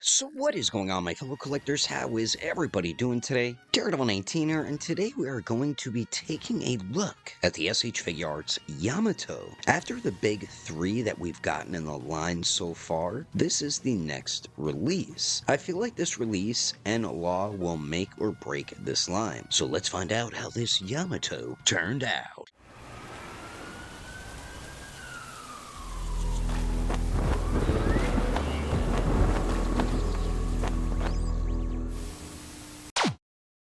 So what is going on, my fellow collectors? How is everybody doing today? Daredevil19 here, and today we are going to be taking a look at the SH Figuarts YAMATO. After the big three that we've gotten in the line so far, this is the next release. I feel like this release and law will make or break this line. So let's find out how this YAMATO turned out.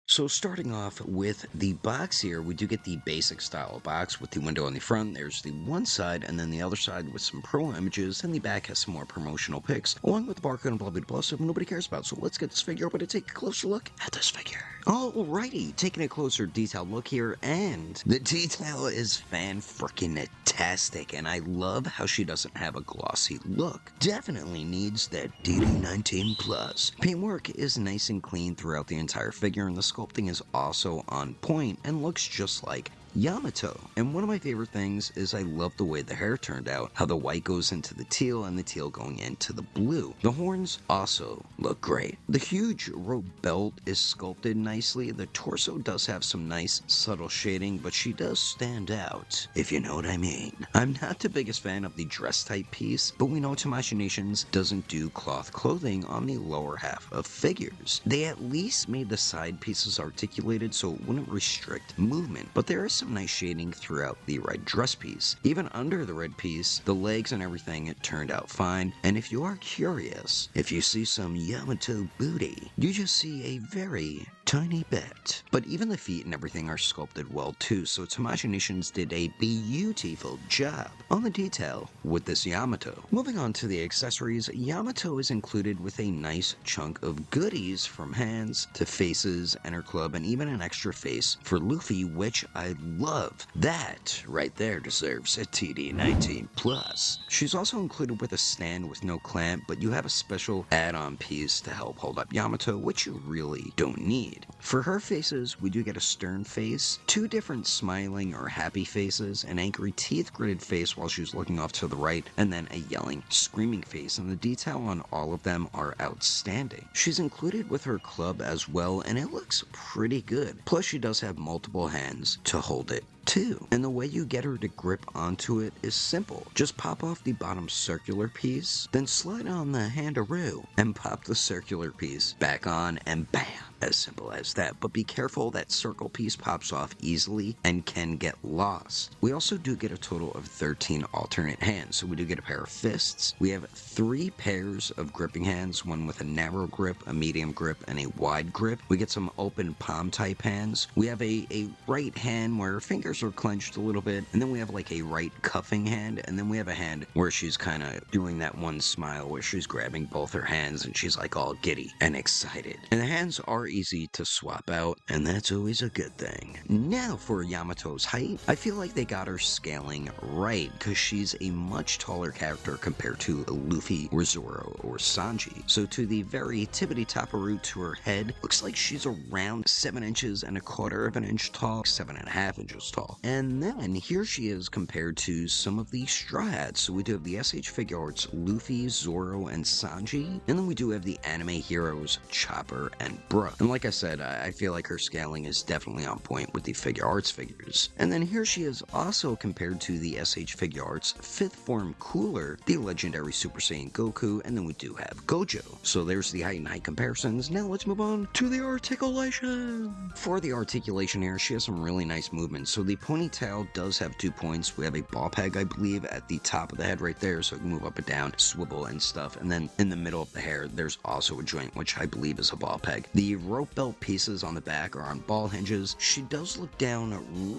So starting off with the box here, we do get the basic style box with the window on the front. There's the one side and then the other side with some promo images, and the back has some more promotional pics, along with the barcode and blah blah blah stuff nobody cares about. So let's get this figure open to take a closer look at this figure. Alrighty, taking a closer detailed look here, and the detail is fan-frickin-tastic, and I love how she doesn't have a glossy look. Definitely needs that DD19+. Paintwork is nice and clean throughout the entire figure, and the sculpting is also on point and looks just like Yamato. And one of my favorite things is I love the way the hair turned out, how the white goes into the teal and the teal going into the blue. The horns also look great. The huge rope belt is sculpted nicely. The torso does have some nice subtle shading, but she does stand out, if you know what I mean. I'm not the biggest fan of the dress type piece, but we know Tamashinations doesn't do cloth clothing on the lower half of figures. They at least made the side pieces articulated so it wouldn't restrict movement, but there is some nice shading throughout the red dress piece. Even under the red piece, the legs and everything, it turned out fine. And if you are curious, if you see some Yamato booty, you just see a very tiny bit. But even the feet and everything are sculpted well too, so Tamashinations did a beautiful job on the detail with this Yamato. Moving on to the accessories, Yamato is included with a nice chunk of goodies, from hands to faces, enter club, and even an extra face for Luffy, which I love. That right there deserves a TD19+. She's also included with a stand with no clamp, but you have a special add-on piece to help hold up Yamato, which you really don't need. For her faces, we do get a stern face, two different smiling or happy faces, an angry teeth gritted face while she's looking off to the right, and then a yelling, screaming face, and the detail on all of them are outstanding. She's included with her club as well, and it looks pretty good. Plus she does have multiple hands to hold it too. And the way you get her to grip onto it is simple. Just pop off the bottom circular piece, then slide on the handaroo and pop the circular piece back on, and bam! As simple as that. But be careful, that circle piece pops off easily and can get lost. We also do get a total of 13 alternate hands. So we do get a pair of fists. We have 3 pairs of gripping hands, one with a narrow grip, a medium grip, and a wide grip. We get some open palm type hands. We have a right hand where her fingers are clenched a little bit, and then we have like a right cuffing hand, and then we have a hand where she's kind of doing that one smile where she's grabbing both her hands and she's like all giddy and excited. And the hands are easy to swap out, and that's always a good thing. Now for Yamato's height, I feel like they got her scaling right, because she's a much taller character compared to Luffy or Zoro or Sanji. So to the very tippity-topperoo to her head, looks like she's around 7 inches and a quarter of an inch tall, 7.5 inches tall. And then here she is compared to some of the Straw Hats. So we do have the SH Figuarts Luffy, Zoro, and Sanji, and then we do have the anime heroes Chopper and Brook. And like I said, I feel like her scaling is definitely on point with the Figuarts figures. And then here she is also compared to the SH Figuarts 5th form Cooler, the legendary Super Saiyan Goku, and then we do have Gojo. So there's the height and height comparisons. Now let's move on to the articulation. For the articulation here, she has some really nice movements. So the ponytail does have 2 points. We have a ball peg, I believe, at the top of the head right there, so it can move up and down, swivel and stuff. And then in the middle of the hair, there's also a joint, which I believe is a ball peg. The rope belt pieces on the back are on ball hinges. She does look down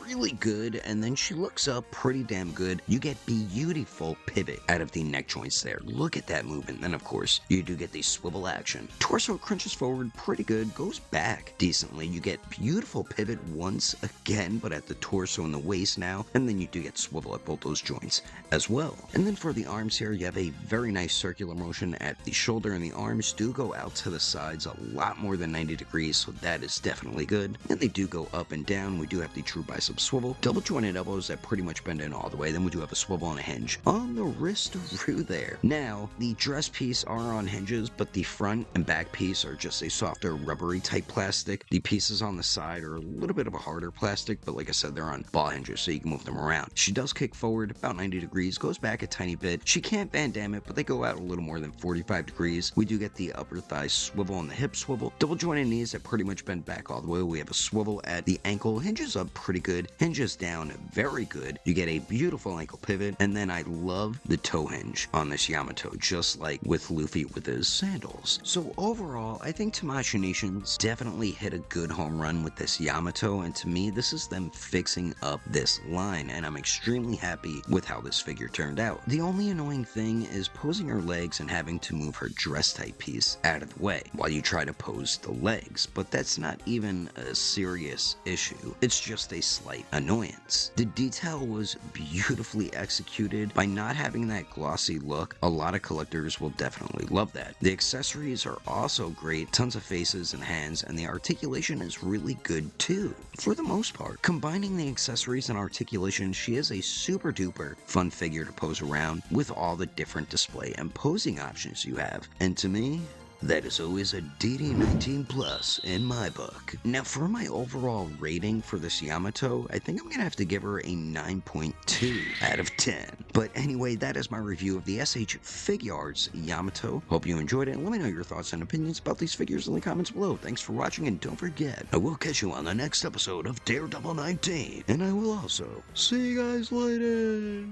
really good, and then she looks up pretty damn good. You get beautiful pivot out of the neck joints there. Look at that movement. Then of course, you do get the swivel action. Torso crunches forward pretty good, goes back decently. You get beautiful pivot once again, but at the torso torso and the waist now, and then you do get swivel at both those joints as well. And then for the arms here, you have a very nice circular motion at the shoulder, and the arms do go out to the sides a lot more than 90 degrees, so that is definitely good. And they do go up and down. We do have the true bicep swivel, double jointed elbows that pretty much bend in all the way. Then we do have a swivel and a hinge on the wrist-a-roo there. Now, the dress piece are on hinges, but the front and back piece are just a softer rubbery type plastic. The pieces on the side are a little bit of a harder plastic, but like I said, they're on ball hinges, so you can move them around. She does kick forward about 90 degrees, goes back a tiny bit. She can't Van Damme it, but they go out a little more than 45 degrees. We do get the upper thigh swivel and the hip swivel. Double jointed knees that pretty much bend back all the way. We have a swivel at the ankle. Hinges up pretty good. Hinges down very good. You get a beautiful ankle pivot. And then I love the toe hinge on this Yamato, just like with Luffy with his sandals. So overall, I think Tamashii Nations definitely hit a good home run with this Yamato. And to me, this is them fixing up this line. And I'm extremely happy with how this figure turned out. The only annoying thing is posing her legs and having to move her dress type piece out of the way while you try to pose the legs, but that's not even a serious issue. It's just a slight annoyance. The detail was beautifully executed. By not having that glossy look, a lot of collectors will definitely love that. The accessories are also great, tons of faces and hands, and the articulation is really good too. For the most part, combining the accessories and articulation, she is a super duper fun figure to pose around with all the different display and posing options you have. And to me, that is always a DD19 plus in my book. Now for my overall rating for this Yamato, I think I'm gonna have to give her a 9.2 out of 10. But anyway, that is my review of the SH Figuarts Yamato. Hope you enjoyed it, and let me know your thoughts and opinions about these figures in the comments below. Thanks for watching, and don't forget, I will catch you on the next episode of Daredevil 19, and I will also see you guys later.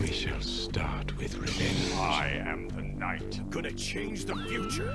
We shall start with revenge. I am the knight. Gonna change the future.